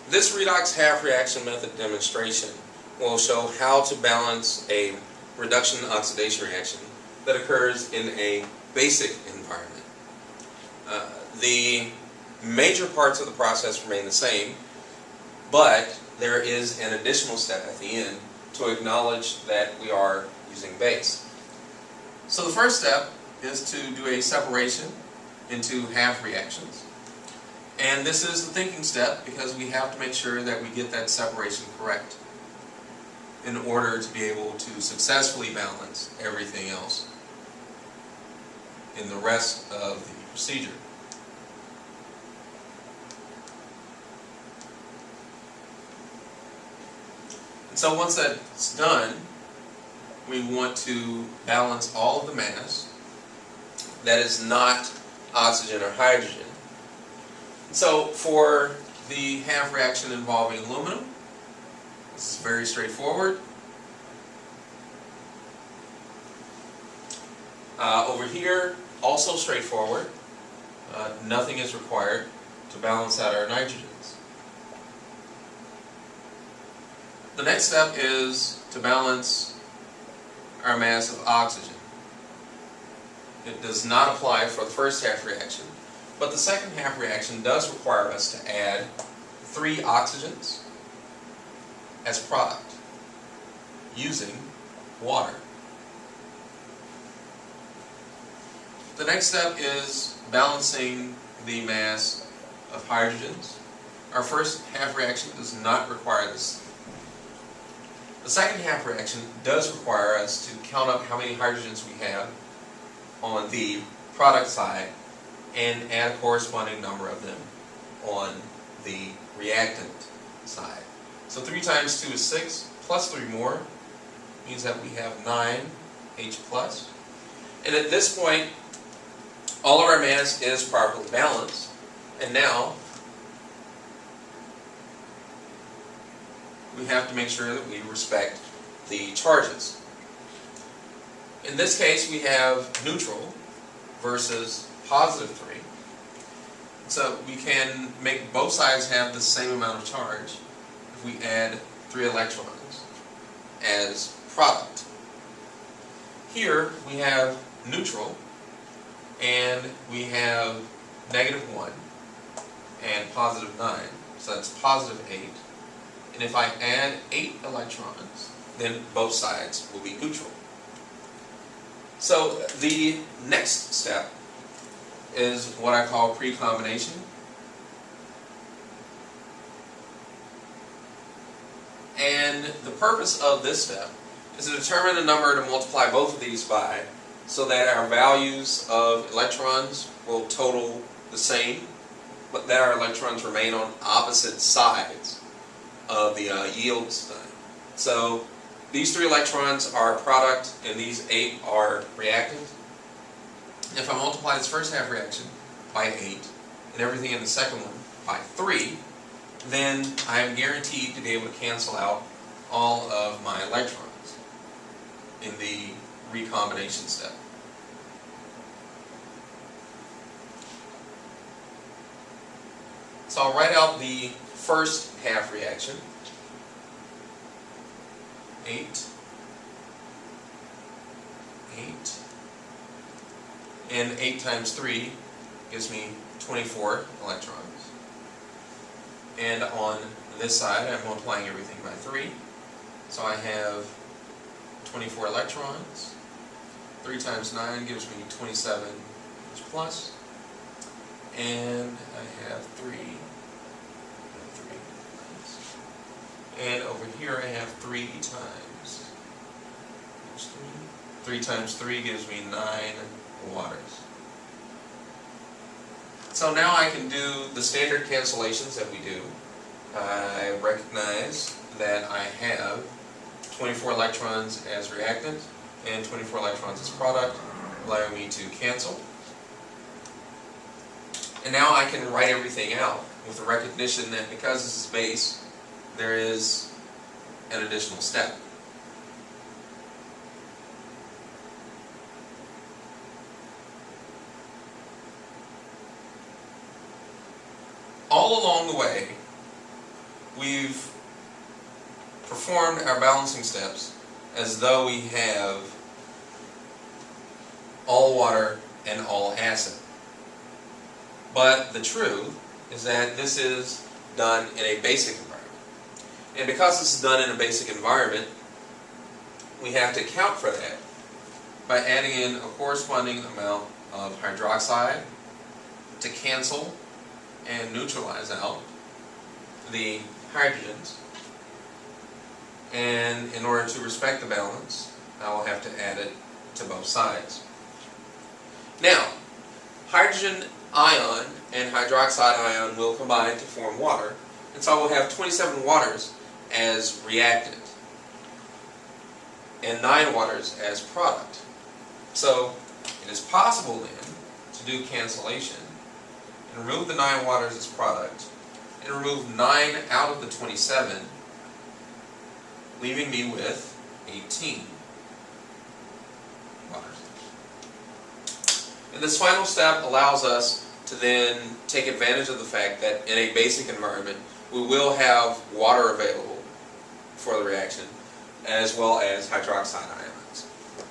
This redox half reaction method demonstration will show how to balance a reduction-oxidation reaction that occurs in a basic environment. The major parts of the process remain the same, but there is an additional step at the end to acknowledge that we are using base. So the first step is to do a separation into half reactions. And this is the thinking step because we have to make sure that we get that separation correct in order to be able to successfully balance everything else in the rest of the procedure. And so once that's done, we want to balance all of the mass that is not oxygen or hydrogen. So for the half reaction involving aluminum, this is very straightforward. Over here, also straightforward. Nothing is required to balance out our nitrogens. The next step is to balance our mass of oxygen. It does not apply for the first half reaction, but the second half reaction does require us to add 3 oxygens as product using water. The next step is balancing the mass of hydrogens. Our first half reaction does not require this. The second half reaction does require us to count up how many hydrogens we have on the product side and add a corresponding number of them on the reactant side. So 3 times 2 is 6, plus 3 more means that we have 9 H+. And at this point, all of our mass is properly balanced. And now, we have to make sure that we respect the charges. In this case, we have neutral versus positive 3. So we can make both sides have the same amount of charge if we add 3 electrons as product. Here we have neutral and we have -1 and +9, so that's +8. And if I add 8 electrons, then both sides will be neutral. So the next step is what I call pre-combination. And the purpose of this step is to determine the number to multiply both of these by so that our values of electrons will total the same, but that our electrons remain on opposite sides of the yield sign. So these 3 electrons are product and these 8 are reactant. If I multiply this first half reaction by 8 and everything in the second one by 3, then I am guaranteed to be able to cancel out all of my electrons in the recombination step. So I'll write out the first half reaction. 8, 8, and 8 times 3 gives me 24 electrons. And on this side, I'm multiplying everything by 3. So I have 24 electrons. 3 times 9 gives me 27 H+. And I have 3. And over here I have 3 times 3 times 3 gives me 9 waters. So now I can do the standard cancellations that we do. I recognize that I have 24 electrons as reactant and 24 electrons as product, allowing me to cancel. And now I can write everything out with the recognition that because this is base, there is an additional step. All along the way, we've performed our balancing steps as though we have all water and all acid. But the truth is that this is done in a basic environment. And because this is done in a basic environment, we have to account for that by adding in a corresponding amount of hydroxide to cancel and neutralize out the hydrogens. And in order to respect the balance, I will have to add it to both sides. Now, hydrogen ion and hydroxide ion will combine to form water, and so I will have 27 waters as reactant and 9 waters as product. So it is possible then to do cancellation and remove the 9 waters as product and remove 9 out of the 27, leaving me with 18 waters. And this final step allows us to then take advantage of the fact that in a basic environment we will have water available for the reaction as well as hydroxide ion.